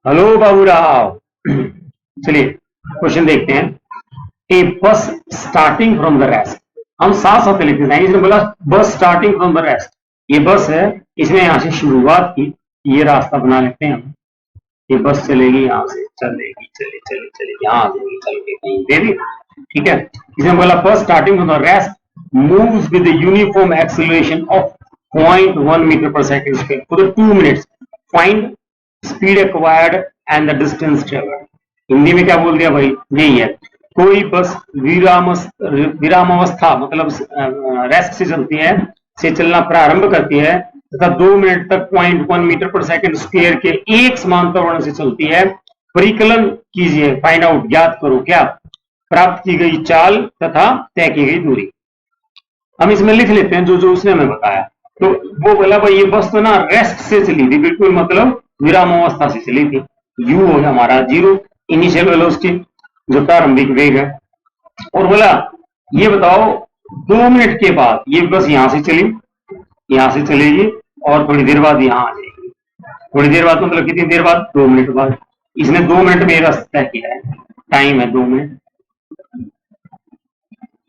Hello Babu Rao. चलिए question देखते हैं। ए बस स्टार्टिंग फ्रॉम द रेस्ट, हम साथ साथ लिखते हैं। इसने बोला bus starting from the rest, ये बस है, इसने यहां से शुरुआत की, ये रास्ता बना लेते हैं हम। ये बस चलेगी यहाँ से, चलेगी चले चले चले यहाँ से चल के कहीं दे दी, ठीक है। इसने बोला bus starting from the rest moves with uniform acceleration of 0.1 metre per second square for 2 minutes, find speed acquired and the distance travelled. Hindi में क्या बोल दिया भाई, यही है। कोई बस विरामावस्था मतलब रेस्ट से चलती है, से चलना प्रारंभ करती है तथा 2 मिनट तक 0.1 मीटर पर सेकंड स्क्वायर के एक समान त्वरण से चलती है। परिकलन कीजिए, फाइंड आउट, ज्ञात करो क्या, प्राप्त की गई चाल तथा तय की गई दूरी। हम इसमें लिख लेते हैं जो जो उसने हमें बताया। तो वो बोला भाई ये बस तो ना रेस्ट से चली थी, बिल्कुल मतलब विराम अवस्था से चली थी। यू हो हमारा 0 इनिशियल वेलोसिटी, जो प्रारंभिक वेग है। और बोला ये बताओ 2 मिनट के बाद ये बस यहां से चली, यहां से चलेगी और थोड़ी देर बाद यहां आ जाएगी। थोड़ी देर बाद मतलब कितनी देर बाद, 2 मिनट बाद। इसने 2 मिनट में रास्ता तय किया है, टाइम है 2 मिनट।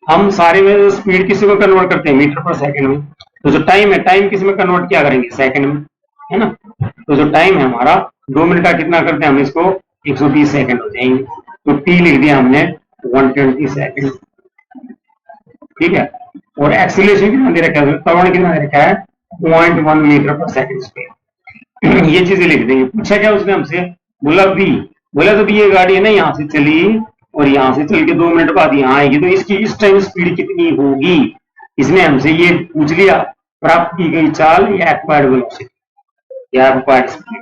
हम सारे में स्पीड किसी में कन्वर्ट करते हैं, मीटर पर सेकंड में। तो जो टाइम है, टाइम किस में कन्वर्ट किया करेंगे, सेकंड में, है ना। तो जो टाइम है हमारा 2 मिनट का कितना करते हैं हम इसको, 120 सेकंड हो जाएंगे। तो टी लिख दिया हमने 120 सेकंड, ठीक है। और एक्सीलरेशन कितना दे रखा है, त्वरण कितना दे रखा है, 0.1 मीटर पर सेकंड स्क्वायर। ये चीजें लिख देंगे। पूछा क्या उसने हमसे, बोला भी, बोला तो भी ये गाड़ी है ना यहाँ से चली और यहां से चल के 2 मिनट बाद यहां आएगी, तो इसकी इस टाइम स्पीड कितनी होगी, इसने हमसे ये पूछ लिया। प्राप्त की गई चाल या एक्वायर्ड वेलोसिटी या एक्वायर्ड स्पीड,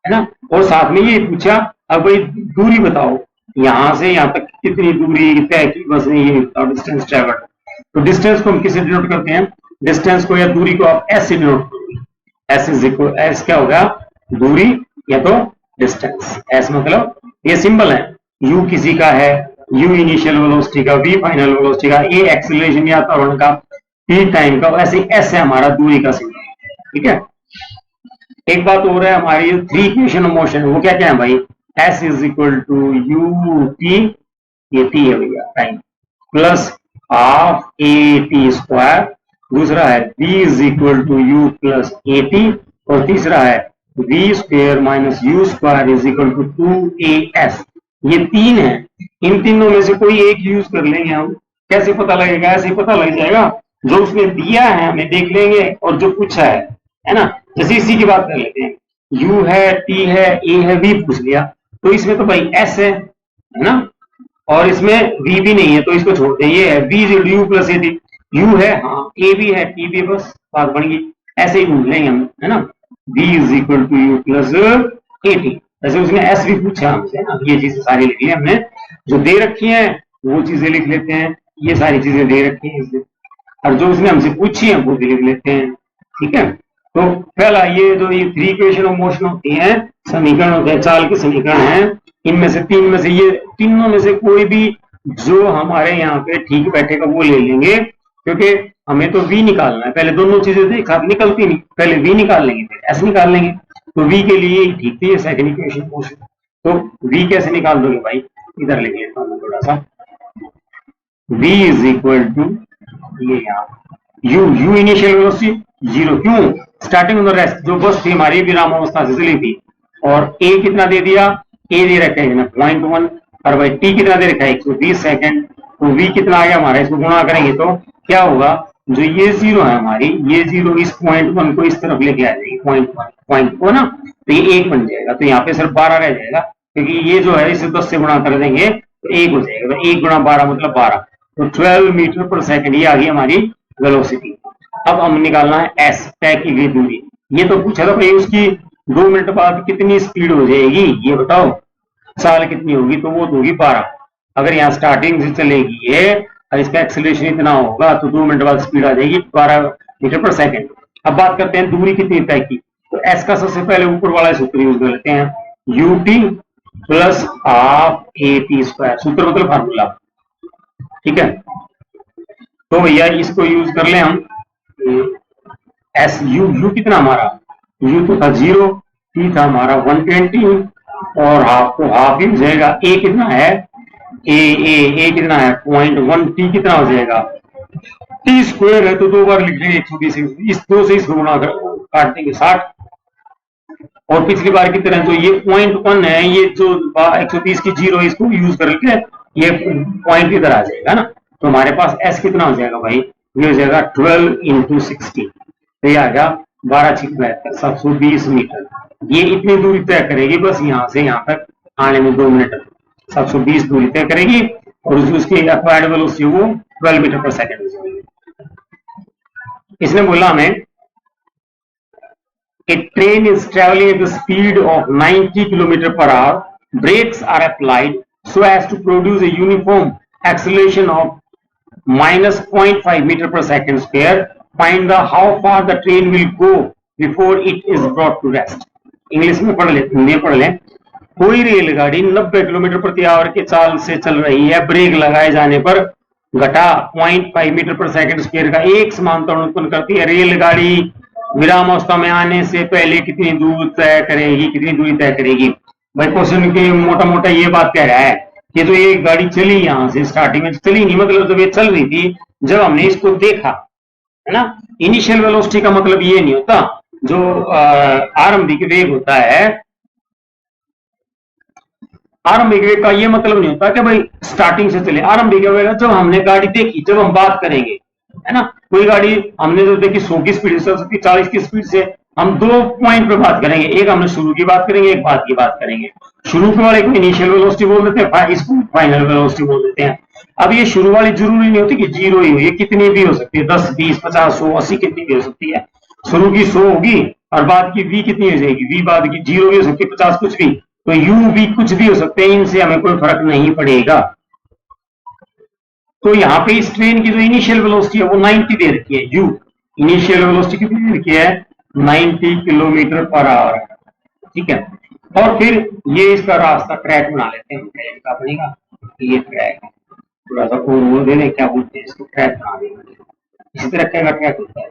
है ना। और साथ में ये पूछा अब भाई दूरी बताओ, यहां से यहां तक कितनी दूरी तय की बस ने, ये बताओ डिस्टेंस ट्रेवल्ड। तो डिस्टेंस को हम किससे डिनोट करते हैं, डिस्टेंस को या दूरी को आप एस से डिनोट करोगे। एस इज इक्वल, एस क्या होगा, दूरी या तो डिस्टेंस। एस मतलब ये सिंबल है, यू किसी का है, यू इनिशियल वेलोसिटी का, वी फाइनल वेलोसिटी का, ए एक्सीलरेशन या त्वरण का, टी टाइम का, ऐसे एस है हमारा दूरी का सिंबल, ठीक है। एक बात और है हमारी 3 इक्वेशन ऑफ मोशन, वो क्या क्या है भाई, S is equal to you T, ये टी है भैया time, plus half A T square. दूसरा है v is equal to you plus A T, और तीसरा है v square minus U square is equal to 2as। ये 3 है, इन तीनों में से कोई एक यूज कर लेंगे हम। कैसे पता लगेगा, ऐसे पता लग जाएगा, जो उसने दिया है हमें देख लेंगे और जो पूछा है ना। जैसे इसी की बात कर लेते हैं, u है, t है, a है, v पूछ लिया, तो इसमें तो भाई s है ना, और इसमें v भी नहीं है तो इसको छोड़ दें। ये है v is you plus A T, u है हाँ, a भी है, t भी, बस बात बन गई। ऐसे ही पूछ लेंगे हम, है ना, v is equal to you plus A T. वैसे उसने एस भी पूछा हमसे ना, ये चीजें सारी लिख ली हमने, जो दे रखी हैं वो चीजें लिख लेते हैं, ये सारी चीजें दे रखी हैं इसमें, और जो उसने हमसे पूछी है वो भी लिख लेते हैं, ठीक है। तो पहला ये जो ये 3 इक्वेशन ऑफ मोशन होती हैं, समीकरण होते हैं, चाल के समीकरण हैं, इनमें से 3 में से, ये तीनों में से कोई भी जो हमारे यहाँ पे ठीक बैठेगा वो ले लेंगे, क्योंकि हमें तो v निकालना है। पहले दोनों चीजें एक साथ निकलती नहीं, पहले v निकाल लेंगे फिर s निकाल लेंगे। तो v के लिए ठीक थी सेकंड इक्वेशन मोशन। तो v कैसे निकाल दोगे भाई, इधर लिख लेता हूँ थोड़ा सा, v इज इक्वल टू ये यहाँ u इनिशियल वेलोसिटी 0, क्यों, स्टार्टिंग ऑन द रेस्ट, जो बस थी हमारी विराम अवस्था से चली थी। और a कितना दे दिया, a दे रखा है 0.1, और भाई t कितना दे रखा है 120 सेकंड। तो v कितना आ गया हमारा, इसको गुणा करेंगे तो क्या होगा, जो ये 0 है हमारी, ये 0 इस 0.1 को इस तरफ लेके आ जाएगी, 0.1 पॉइंट को ना, तो ये 1 बन जाएगा। तो यहाँ पे सिर्फ 12 रह जाएगा, क्योंकि ये जो है इसे 10 से गुणा कर देंगे तो 1 हो जाएगा। तो 1 गुणा 12 मतलब 12, तो 12 मीटर पर सेकंड ये आ गई हमारी वेलोसिटी। अब हम निकालना है एस, तय की गई दूरी। ये तो पूछा था भाई उसकी 2 मिनट बाद कितनी स्पीड हो जाएगी, ये बताओ चाल कितनी होगी, तो वो होगी 12। अगर यहाँ स्टार्टिंग से चलेगी ये और इसका एक्सेलरेशन इतना होगा तो 2 मिनट बाद स्पीड आ जाएगी 12 मीटर पर सेकंड। अब बात करते हैं दूरी कितनी तय की, तो एस का सबसे पहले ऊपर वाला सूत्र यूज कर लेते हैं, you t plus half A T square, सूत्र मतलब फार्मूला, ठीक है। तो भैया इसको यूज कर ले हम, एस यू कितना हमारा, यू तो था 0, टी था हमारा 120, और हाफ को हाफ ही हो जाएगा। ए कितना है, ए कितना है 0.1, टी कितना हो जाएगा, टी स्क्वायर है तो 2 बार लिख लेंगे 120, इस 2 से इसको गुणा काट देंगे 60। और पिछली बार की तरह जो ये 0.1 है, ये जो 120 की जीरो इसको यूज करके ये पॉइंट इधर आ जाएगा ना। तो हमारे पास एस कितना हो जाएगा भाई, ये हो जाएगा 12 × 60, तो ये आ गया 12×6 720 मीटर। ये इतनी दूरी तय करेगी, बस यहाँ से यहाँ तक आने में 2 मिनट, 720 दूरी तय करेगी। और उसकी एक्वायर्ड वेलोसिटी वो 12 मीटर पर सेकंड हो जाएगी। इसने बोला हमें a train is traveling at the speed of 90 km per hour, brakes are applied so as to produce a uniform acceleration of minus 0.5 meter per second square. Find the how far the train will go before it is brought to rest. English में पढ़ ले, हिंदी में पढ़ ले। कोई रेलगाड़ी 90 kilometre प्रति our के चाल से चल रही है, ब्रेक लगाए जाने पर घटा 0.5 मीटर पर सेकंड स्क्वायर का एक समान त्वरण उत्पन्न करती है। रेलगाड़ी विराम अवस्था में आने से पहले कितनी दूर तय करेगी, कितनी दूरी तय करेगी। भाई क्वेश्चन के मोटा मोटा ये बात कह रहा है कि तो ये गाड़ी चली, यहां से स्टार्टिंग में चली नहीं, मतलब जब ये चल रही थी, जब हमने इसको देखा है ना। इनिशियल वेलोसिटी का मतलब ये नहीं होता, जो आरंभिक वेग होता है, आरंभिक वेग का ये मतलब नहीं होता कि भाई स्टार्टिंग से चले। आरंभिक वेग जब हमने गाड़ी देखी, जब हम बात करेंगे है ना, कोई गाड़ी हमने जो देखी 100 की स्पीड से चल सकती, 40 की स्पीड से, हम 2 पॉइंट पे बात करेंगे। एक हमने शुरू की बात करेंगे, एक बाद की बात करेंगे। शुरू के वाले को इनिशियल वेलोसिटी बोल देते हैं, इसको फाइनल वेलोसिटी बोल देते हैं। अब ये शुरू वाली जरूरी नहीं होती कि जीरो ही हो, ये कितनी भी हो सकती है, 10, 20, 50, 100, 80 कितनी भी हो सकती है। शुरू की 100 होगी और बाद की v कितनी हो जाएगी, v बाद की 0 भी हो सकती है, 50 कुछ भी, तो u v कुछ भी हो सकते हैं, इनसे हमें कोई फर्क नहीं पड़ेगा। तो यहाँ पे इस ट्रेन की जो इनिशियल वेलोसिटी है वो 90 दे रखी है, u इनिशियल वेलोसिटी कितनी दे रखी है, 90 किलोमीटर पर आवर, ठीक है। और फिर ये इसका रास्ता ट्रैक बना लेते हैं, ट्रेन का बनेगा, ये ट्रैक है, थोड़ा सा और वो दे दें, क्या बोलते हैं इसको, ट्रैक बना देंगे। इसी तरह का ट्रैक होता है,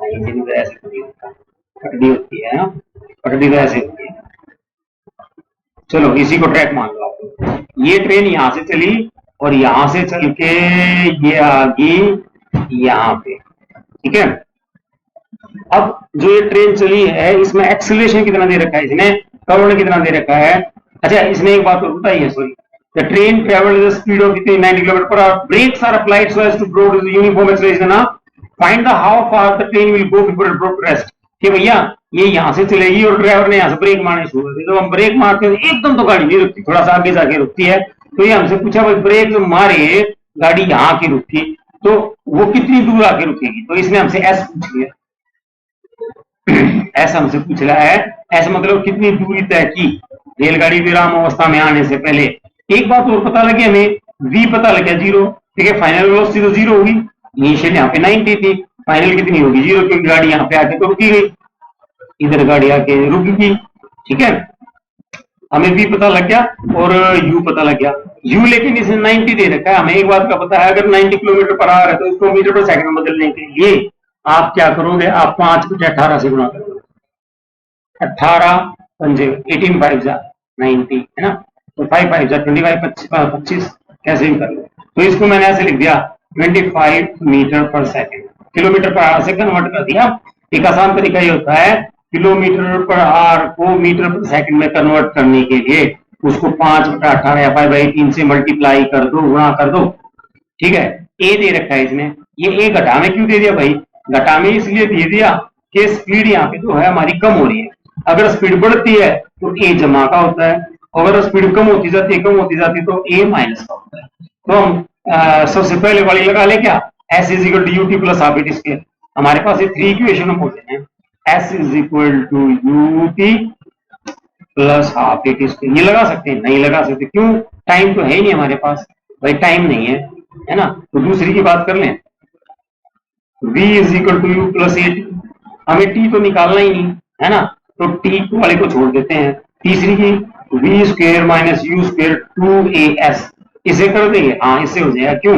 इंजन में ऐसे नहीं होता, पटड़ी होती है ना, पटड़ी तो ऐसे होती है। चलो इसी को ट्रैक मान लो आप। ये ट्रेन यहां से चली और यहां से चल के ये आ गई यहाँ पे, ठीक है। अब जो ये ट्रेन चली है, इसमें एक्सेलरेशन कितना दे रखा है, इसने त्वरण कितना दे रखा है। अच्छा इसने एक बात और बताई है, sorry, the train travelled the speed of कितनी 90 kilometre per hour, brakes are applied so as to produce uniform acceleration. Find the how far the train will go before it broke rest, कि भैया ये यहां से चलेगी और driver ने यहां से ब्रेक मारने शुरू कर दी, तो हम ब्रेक मारते हैं एकदम तो गाड़ी नहीं रुकती, थोड़ा सा आगे जाके रुकती है। तो ये हमसे पूछा भाई ब्रेक मारे गाड़ी यहाँ की रुकी, तो वो कितनी दूर आके रुकेगी, तो इसने हमसे एस पूछ लिया, ऐसा हमसे पूछ रहा है, ऐसा मतलब कितनी दूरी तय की रेलगाड़ी विराम अवस्था में आने से पहले। एक बात और पता लगी हमें, v पता लग गया 0, ठीक है, फाइनल वेलोसिटी तो 0 होगी, इनिशियल यहाँ पे 90 थी, फाइनल कितनी होगी 0, क्योंकि गाड़ी यहाँ पे आके तो रुकी गई, इधर गाड़ी आके रुकी, ठीक है। हमें v पता लग गया और u पता लग गया, u लेकिन इसने 90 दे रखा है। हमें एक बात का पता है, अगर 90 किलोमीटर पर आवर है तो इसको मीटर पर सेकंड में बदलने के लिए आप क्या करोगे, आप 5 को 18 से गुणा करोगे, 18 पंजे 18 5 जा 90 है ना, तो 5 5 जा 25 25 कैसे भी कर लो। तो इसको मैंने ऐसे लिख दिया 25 metre per second, kilometre per our से कन्वर्ट कर दिया। एक आसान तरीका ये होता है, किलोमीटर पर आवर को मीटर पर सेकंड में कन्वर्ट करने के लिए उसको 5/18 या 5/18 से मल्टीप्लाई कर दो, गुणा कर दो, ठीक है। ए दे रखा है इसने, ये ए घटा में क्यों दे दिया भाई, घटा में इसलिए दे दिया कि स्पीड यहाँ पे जो है हमारी कम हो रही है, अगर स्पीड बढ़ती है तो ए जमा का होता है, अगर स्पीड कम होती जाती है तो ए माइनस का होता है। तो हम सबसे पहले वाली लगा ले क्या, s is equal to you t plus half it square. हमारे पास ये 3 इक्वेशन हम बोलते हैं, s is equal to you t plus half it square. ये लगा सकते हैं, नहीं लगा सकते, क्यों, टाइम तो है ही नहीं हमारे पास, भाई टाइम नहीं है ना। तो दूसरी की बात कर लें, v is equal to you plus A t, हमें टी तो निकालना ही नहीं है ना, तो टी वाले को छोड़ देते हैं। तीसरी की v square minus U square 2as, इसे कर देंगे, हाँ इससे हो जाएगा, क्यों,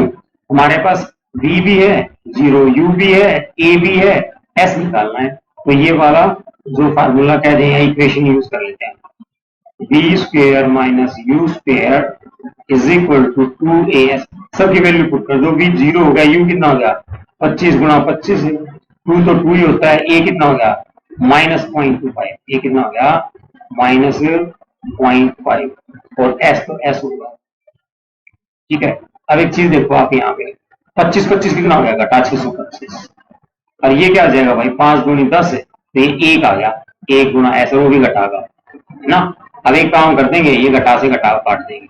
हमारे पास v भी है 0, u भी है, a भी है, s निकालना है, तो ये वाला जो फार्मूला कह रहे हैं इक्वेशन यूज कर लेते हैं। B square minus u square is equal to 2as। सबकी वैल्यू पुट कर दो। बी 0 हो गया, यू कितना हो गया 25 गुणा 25 है, 2 तो 2 ही होता है, ए कितना हो गया माइनस 0.25, ए कितना हो गया माइनस 0.5 और एस तो एस होगा। ठीक है, अब एक चीज देखो आप यहाँ पे 25 25 कितना हो जाएगा 625 और ये क्या आ जाएगा भाई 5 दूनी 10 है तो ये 1 आ गया, 1 गुना ऐसे वो भी घटागा है ना। अब एक काम कर देंगे, ये घटा से घटा काट देंगे,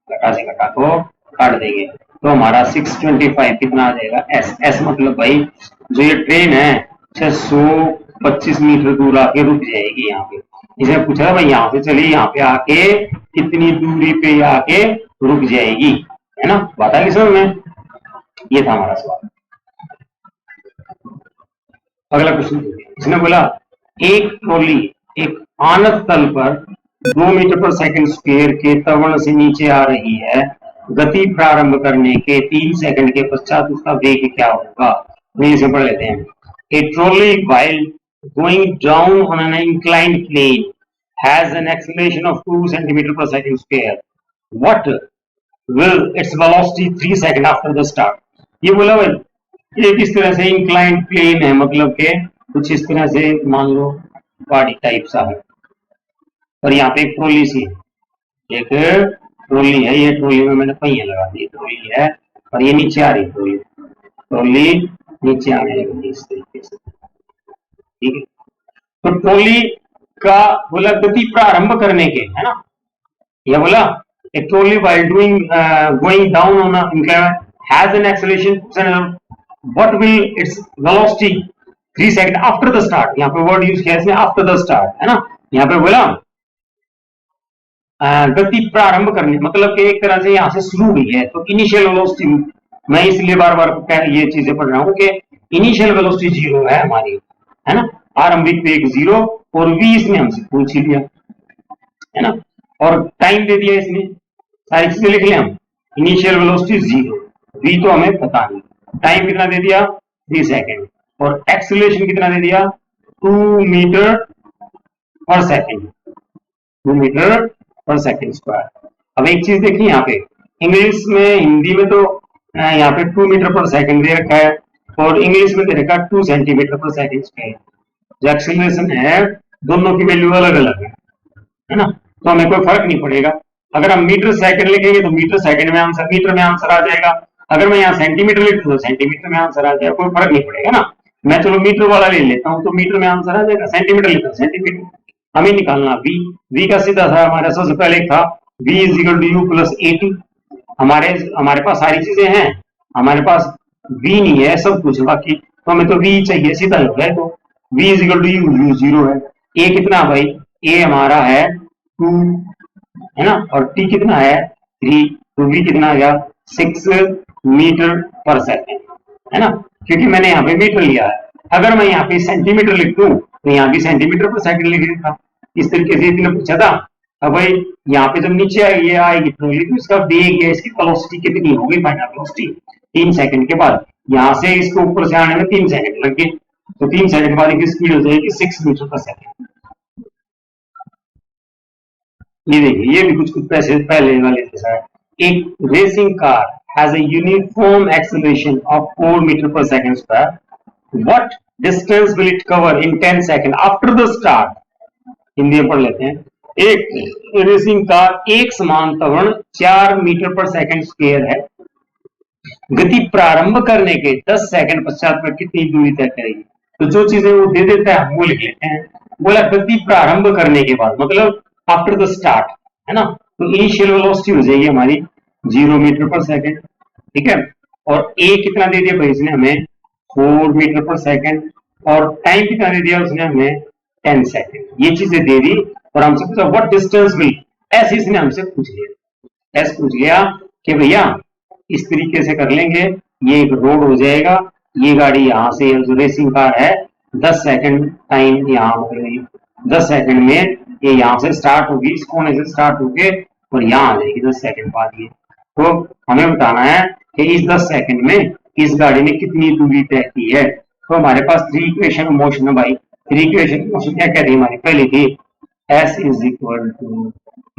घटा से घटा को काट देंगे तो हमारा 625 कितना आ जाएगा एस। एस मतलब भाई जो ये ट्रेन है 625 मीटर दूर आके रुक जाएगी यहाँ पे। इसे पूछा भाई यहाँ से चली यहाँ पे आके कितनी दूरी पे आके रुक जाएगी, है ना। बता कि समझ में, ये था हमारा सवाल। अगला क्वेश्चन, इसने बोला एक ट्रॉली एक आनत तल पर 2 मीटर पर सेकंड स्क्वायर के त्वरण से नीचे आ रही है। गति प्रारंभ करने के 3 सेकंड के पश्चात उसका वेग क्या होगा। इसे पढ़ लेते हैं। ए trolley while going down on an inclined plane has an acceleration of 2 centimeter per second square. What will its velocity 3 second after the start। ये बोला भाई एक इस तरह से इंक्लाइंड प्लेन है, मतलब के कुछ इस तरह से मान लो गाड़ी टाइप सा है और यहाँ पे एक ट्रॉली सी है, एक ट्रॉली है, ये ट्रॉली में मैंने पहिए लगा दिए, ट्रॉली है और ये नीचे आ रही ट्रॉली, ट्रॉली नीचे आने लगी इस तरीके से। ठीक है, तो ट्रॉली का बोला गति प्रारंभ करने के, है ना, यह बोला a trolley while going down on a incline has an acceleration, what will its velocity 3 second after the start। यहाँ पे वर्ड यूज किया इसने आफ्टर द स्टार्ट, है ना। यहाँ पे बोला गति प्रारंभ करने मतलब कि एक तरह से यहाँ से शुरू हुई है तो इनिशियल वेलोसिटी, मैं इसलिए बार बार ये चीजें पढ़ रहा हूँ कि इनिशियल वेलोसिटी 0 है हमारी, है ना। आरंभिक वेग 0 और v इसने हमसे पूछ ही लिया, है ना, और टाइम दे दिया इसने, सारी चीजें लिख लिया हम। इनिशियल वेलोसिटी 0, v तो हमें पता नहीं, टाइम कितना दे दिया 3 सेकंड और एक्सीलरेशन कितना दे दिया 2 metre per second, 2 metre per second square. अब एक चीज देखिए यहाँ पे इंग्लिश में, हिंदी में तो यहाँ पे 2 मीटर पर सेकंड दे रखा है और इंग्लिश में दे रखा है 2 सेंटीमीटर पर सेकंड स्क्वायर। जो एक्सीलरेशन है दोनों की वैल्यू अलग अलग है ना, तो हमें कोई फर्क नहीं पड़ेगा। अगर हम मीटर सेकंड लिखेंगे तो मीटर सेकंड में आंसर, मीटर में आंसर आ जाएगा। अगर मैं यहाँ सेंटीमीटर लिख दूँ तो सेंटीमीटर में आंसर आ जाएगा, कोई फर्क नहीं पड़ेगा ना। मैं चलो मीटर वाला ले लेता हूँ तो मीटर में आंसर आ जाएगा, सेंटीमीटर लिखता हूँ सेंटीमीटर। हमें निकालना v का सीधा था हमारा सबसे पहले था v is equal to you plus A t. हमारे पास सारी चीजें हैं, हमारे पास v नहीं है सब कुछ बाकी, तो हमें तो v चाहिए, सीधा लग गया। तो v is equal to u 0 है, a कितना भाई a हमारा है 2, है ना, और t कितना है 3, तो v कितना आ गया 6 मीटर पर सेकेंड, है ना, क्योंकि मैंने यहाँ पे मीटर लिया है। अगर मैं यहाँ पे सेंटीमीटर लिख दूं तो यहाँ भी सेंटीमीटर पर सेकंड लिख देता, इस तरीके से इसने पूछा था। अब भाई यहाँ पे जब नीचे आएगी ये आएगी ट्रॉली तो इसका वेग है, इसकी वेलोसिटी कितनी होगी फाइनल वेलोसिटी 3 सेकंड के बाद, यहाँ से इसको ऊपर से आने में 3 सेकंड लग गए, तो 3 सेकंड बाद की स्पीड हो जाएगी 6 मीटर पर सेकंड। ये देखिए ये भी कुछ कुछ पैसे पहले वाले जैसा है। एक racing car has a uniform acceleration of 4 metre per second square, what distance will it cover in 10 seconds after the start। Hindi में पढ़ लेते हैं। एक रेसिंग कार एक समान त्वरण 4 मीटर पर सेकंड स्क्वायर है, गति प्रारंभ करने के 10 सेकंड पश्चात में कितनी दूरी तय करेगी। तो जो चीजें वो दे देता है वो लिख लेते हैं। बोला गति प्रारंभ करने के बाद मतलब आफ्टर द स्टार्ट, है ना, तो इनिशियल वेलोसिटी हो जाएगी हमारी 0 मीटर पर सेकंड, ठीक है, और ए कितना दे दिया भाई इसने हमें 4 मीटर पर सेकंड और टाइम कितना दे दिया उसने हमें 10 सेकंड। ये चीजें दे दी और हमसे पूछा व्हाट डिस्टेंस विल, ऐसे इसने हमसे पूछ लिया, ऐसे पूछ लिया कि भैया इस तरीके से कर लेंगे, ये एक रोड हो जाएगा, ये गाड़ी यहाँ से जो रेसिंग कार है 10 सेकंड टाइम यहाँ हो गई, 10 सेकंड में ये यहाँ से स्टार्ट होगी, इस कोने से स्टार्ट होके और यहाँ आ जाएगी 10 सेकंड बाद। ये तो हमें बताना है कि इस 10 सेकंड में इस गाड़ी ने कितनी दूरी तय की है। तो हमारे पास 3 इक्वेशन मोशन है भाई, 3 इक्वेशन मोशन क्या कह रही है हमारी पहली थी s is equal to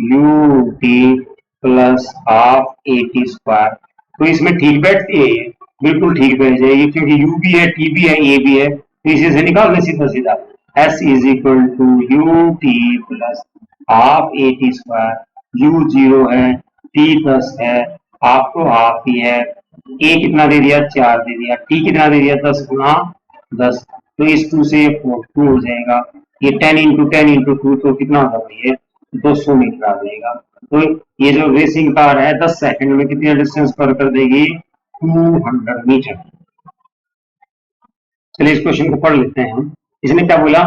you t plus half A T square. तो इसमें ठीक बैठती है, ये बिल्कुल ठीक बैठ जाएगी क्योंकि यू भी है, टी भी है, ए भी है, तो इसी से निकाल दें सीधा सीधा। S is equal to you t plus half A T square, u 0 है, टी 10 है, हाफ तो हाफ ही है, ए कितना दे दिया 4 दे दिया, टी कितना दे दिया 10 गुना 10, तो इस 2 से 2 हो जाएगा, ये 10 इंटू 10 इंटू 2 तो कितना होगा ये 200 मीटर आ जाएगा। तो ये जो रेसिंग कार है 10 सेकंड में कितने डिस्टेंस कवर कर देगी 200 मीटर। चलिए इस क्वेश्चन को पढ़ लेते हैं हम। इसने क्या बोला,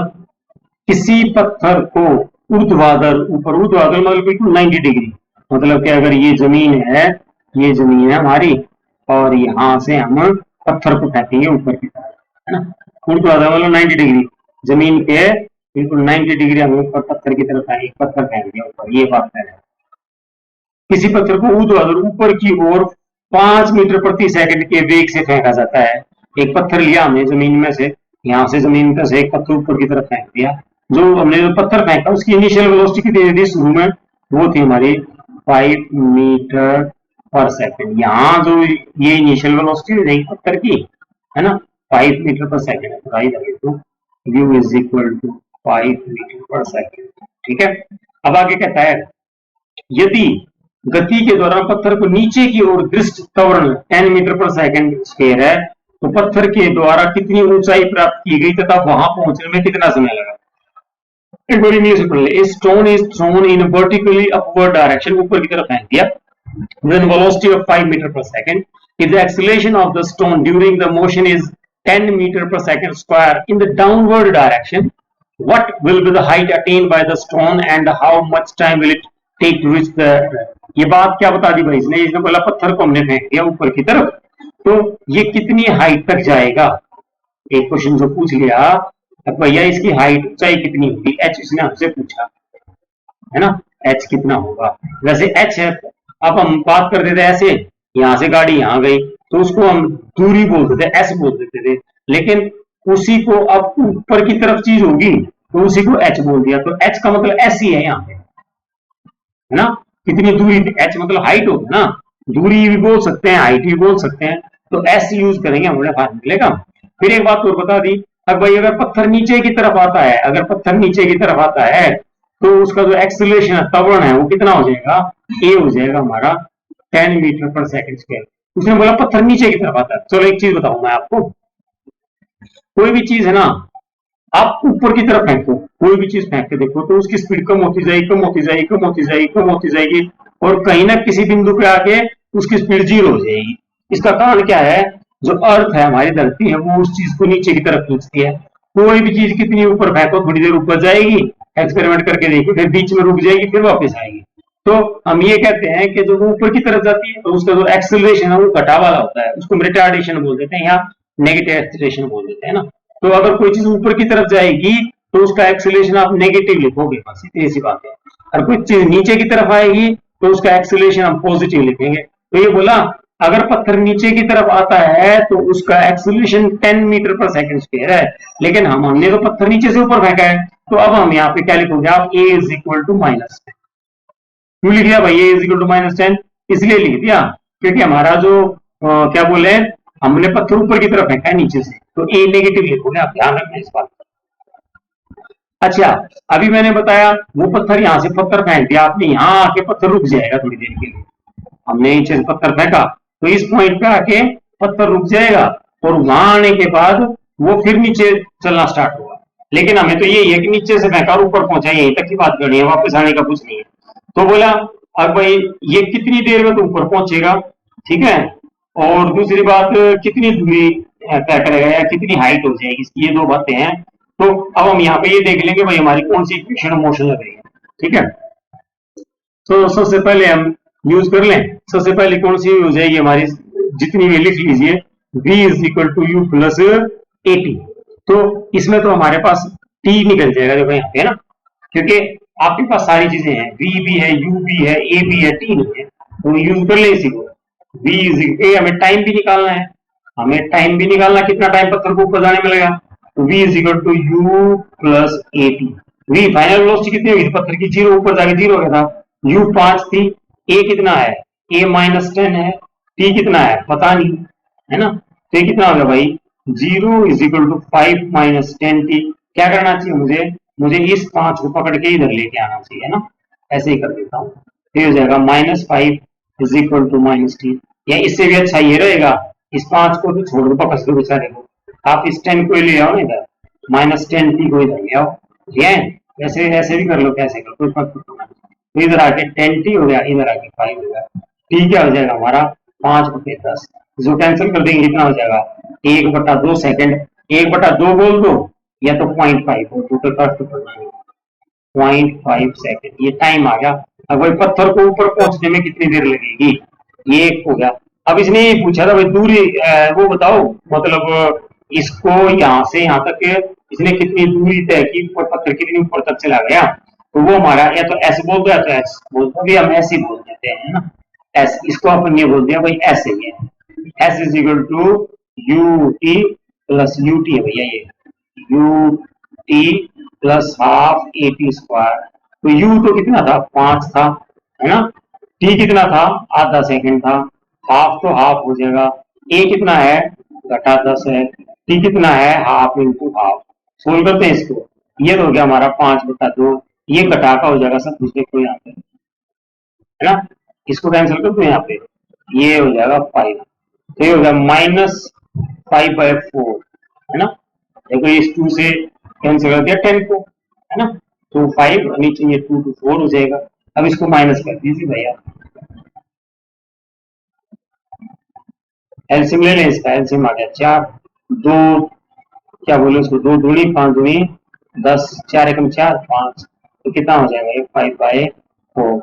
किसी पत्थर को ऊर्ध्वाधर ऊपर, ऊर्ध्वाधर मतलब बिल्कुल 90 डिग्री, मतलब कि अगर ये जमीन है, ये जमीन है हमारी, और यहां से हम पत्थर को फेंकेंगे ऊपर की तरफ, है ना। ऊर्ध्वाधर मतलब 90 डिग्री, जमीन के बिल्कुल 90 डिग्री हम ऊपर पत्थर की तरफ आएंगे, पत्थर फेंकेंगे ऊपर, ये बात है। किसी पत्थर को ऊर्ध्वाधर ऊपर की ओर 5 मीटर प्रति सेकंड के वेग से फेंका जाता है। एक पत्थर लिया हमने जमीन में से, यहां से जमीन में से एक पत्थर ऊपर की तरफ फेंक दिया, जो हमने जो पत्थर फेंका उसकी इनिशियल वेलोसिटी कितनी थी शुरू में, वो थी हमारी 5 मीटर पर सेकंड। यहाँ जो ये इनिशियल वेलोसिटी हो जाएगी पत्थर की, है ना, 5 मीटर पर सेकंड है, तो राइट लगे तो u is equal to 5 metre per second. ठीक है, अब आगे कहता है यदि गति के दौरान पत्थर को नीचे की ओर दृष्ट त्वरण 10 मीटर पर सेकंड स्क्वायर है, तो पत्थर के द्वारा कितनी ऊंचाई प्राप्त की गई तथा वहां पहुंचने में कितना समय लगा। एक बार इंग्लिश पढ़ ले, stone is thrown in vertically upward direction, ऊपर की तरफ फेंक दिया, with velocity of 5 meter per second. If the acceleration of the stone during the motion is 10 meter per second square in the downward direction, what will be the height attained by the stone and how much time will it take to reach the। ये बात क्या बता दी भाई इसने, इसने बोला पत्थर को हमने फेंक दिया ऊपर की तरफ, तो ये कितनी हाइट तक जाएगा। एक क्वेश्चन जो पूछ लिया भैया इसकी हाइट ऊंचाई कितनी होगी, एच इसने हमसे पूछा, है ना, एच कितना होगा। वैसे एच है, अब हम बात कर देते ऐसे, यहां से गाड़ी यहां गई तो उसको हम दूरी बोलते थे, एस बोल देते थे, लेकिन उसी को अब ऊपर की तरफ चीज होगी तो उसी को एच बोल दिया, तो एच का मतलब एस ही है यहाँ पे, है ना। कितनी दूरी, एच मतलब हाइट होगी ना, दूरी भी बोल सकते हैं, हाइट भी बोल सकते हैं, तो एस यूज करेंगे हमारे पास निकलेगा। फिर एक बात और बता दी, अब भाई अगर पत्थर नीचे की तरफ आता है, अगर पत्थर नीचे की तरफ आता है तो उसका जो एक्सीलरेशन है, त्वरण है, वो कितना हो जाएगा, ए हो जाएगा हमारा 10 मीटर पर सेकंड स्क्वायर। उसने बोला पत्थर नीचे की तरफ आता है। चलो एक चीज बताऊं मैं आपको, कोई भी चीज है ना, आप ऊपर की तरफ फेंको, कोई भी चीज फेंक के देखो तो उसकी स्पीड कम होती जाएगी, कम होती जाएगी, कम होती जाएगी, कम होती जाएगी, और कहीं ना किसी बिंदु पे आके उसकी स्पीड 0 हो जाएगी। इसका कारण क्या है, जो अर्थ है हमारी धरती है वो उस चीज को नीचे की तरफ खींचती है। कोई भी चीज कितनी ऊपर फेंको थोड़ी देर ऊपर जाएगी, एक्सपेरिमेंट करके देखिए, फिर बीच में रुक जाएगी, फिर वापस आएगी। तो हम ये कहते हैं कि जो वो ऊपर की तरफ जाती है तो उसका जो एक्सेलरेशन है वो घटा वाला होता है, उसको हम रिटार्डेशन बोल देते हैं या नेगेटिव एक्सेलरेशन बोल देते हैं ना। तो अगर कोई चीज ऊपर की तरफ जाएगी तो उसका एक्सेलरेशन आप नेगेटिव लिखोगे, बस इतनी सी बात है। और कोई चीज नीचे की तरफ आएगी तो उसका एक्सेलरेशन हम पॉजिटिव लिखेंगे। तो ये बोला अगर पत्थर नीचे की तरफ आता है तो उसका acceleration 10 metre per second square है, लेकिन हमने तो पत्थर नीचे से ऊपर फेंका है, तो अब हम यहाँ पे क्या लिखोगे आप, a इज इक्वल टू -10। क्यों लिख दिया भाई a इज इक्वल टू -10, इसलिए लिख दिया क्योंकि हमारा जो क्या बोले, हमने पत्थर ऊपर की तरफ फेंका है नीचे से, तो a नेगेटिव लिखोगे, आप ध्यान रखना इस बात का। अच्छा, अभी मैंने बताया वो पत्थर यहां से पत्थर फेंक दिया आपने, यहां आके पत्थर रुक जाएगा थोड़ी देर के लिए, हमने नीचे से पत्थर फेंका तो इस पॉइंट पे आके पत्थर रुक जाएगा और वहां आने के बाद वो फिर नीचे चलना स्टार्ट होगा। लेकिन हमें तो ये है कि नीचे से फेंका और ऊपर पहुंचा, यहीं तक की बात करनी है, वापस आने का कुछ नहीं है। तो बोला अब भाई ये कितनी देर में तो ऊपर पहुंचेगा, ठीक है, और दूसरी बात कितनी दूरी तय करेगा या कितनी हाइट हो जाएगी, ये दो बातें हैं। तो अब हम यहाँ पे ये देख लेंगे भाई हमारी कौन सी इक्वेशन मोशन लग रही है, ठीक है। तो सबसे पहले हम यूज कर लें, सबसे पहले कौन सी हो जाएगी हमारी, जितनी भी लिख लीजिए, v is equal to you plus A t. तो इसमें तो हमारे पास t निकल जाएगा, देखो यहाँ पे ना, क्योंकि आपके पास सारी चीजें हैं, v भी है, u भी है, a भी है, t नहीं है, तो यूज कर ले इसी को। v इज इक्वल, हमें टाइम भी निकालना है, हमें टाइम भी निकालना, कितना टाइम पत्थर को ऊपर जाने में लगेगा, तो v is equal to you plus A t. V final velocity कितनी होगी पत्थर की, 0 ऊपर जाके 0 हो गया था। यू 5 थी, ए कितना है, ए -10 है, टी कितना है पता नहीं, है ना। तो ये कितना हो गया भाई, 0 इज इक्वल टू 5 - 10 टी। क्या करना चाहिए मुझे, मुझे इस 5 को पकड़ के इधर लेके आना चाहिए, है ना। ऐसे ही कर देता हूँ, तो हो जाएगा -5 इज इक्वल टू -टी। या इससे भी अच्छा ये रहेगा, इस 5 को तो छोड़ दो पकड़ दो बेचारे को, आप इस 10 को ले आओ ना इधर, -10 टी को इधर ले आओ, ठीक है। ऐसे ऐसे भी कर लो, कैसे कर कोई फर्क नहीं पड़ता। तो इधर आके 10 टी हो गया, इधर आके 5 हो गया। टी क्या हो जाएगा हमारा 5/10, जो कैंसिल कर देंगे कितना हो जाएगा 1/2 सेकंड। 1/2 बोल दो या तो 0.5 हो, टोटल फर्क तो पड़ना नहीं, 0.5 सेकंड ये टाइम आ गया। अब भाई पत्थर को ऊपर पहुंचने में कितनी देर लगेगी, ये एक हो गया। अब इसने ये पूछा था भाई दूरी, वो बताओ मतलब इसको यहाँ से यहाँ तक इसने कितनी दूरी तय की, पत्थर कितनी ऊपर तक चला गया। तो वो हमारा या तो एस बोल दो या तो एक्स बोल दो, अभी हम ऐसे बोल देते हैं ना, एस, इसको अपन ये बोल दिया भाई ऐसे ही है, s is equal to you t plus u t है भैया, ये u t plus half A T square. तो यू तो कितना था 5 था, है ना। टी कितना था आधा सेकंड था, हाफ तो हाफ हो जाएगा। ए कितना है -10 है, टी कितना है हाफ इंटू हाफ। सोल्व करते हैं इसको, ये तो हो गया हमारा 5/2, ये घटा का हो जाएगा सब कुछ देखो यहाँ पे, है ना। इसको कैंसिल कर दो यहाँ पे, ये हो जाएगा 5, तो ये हो गया -5/4, है ना। देखो इस 2 से कैंसिल कर दिया 10 को, है ना। तो 5 नीचे ये 2 to 4 हो जाएगा। अब इसको माइनस कर दीजिए भैया, एलसीएम ले लें इसका, एलसीएम आ गया 4, 2 क्या बोले उसको, 2 दूनी 5 दूनी 10, 4 एकम 4 5, तो कितना हो जाएगा ये 5/4। तो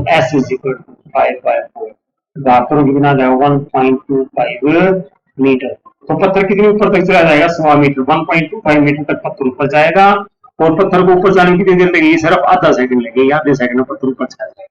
एस इज इक्वल टू 5/4, बात करो कितना आ जाएगा 1.25 मीटर। तो पत्थर कितने ऊपर तक चला जाएगा 100 मीटर, 1.25 मीटर तक पत्थर ऊपर जाएगा। और पत्थर को ऊपर जाने की कितनी देर लगेगी, सिर्फ आधा सेकंड लगेगी, आधे सेकंड में पत्थर ऊपर चला जाएगा।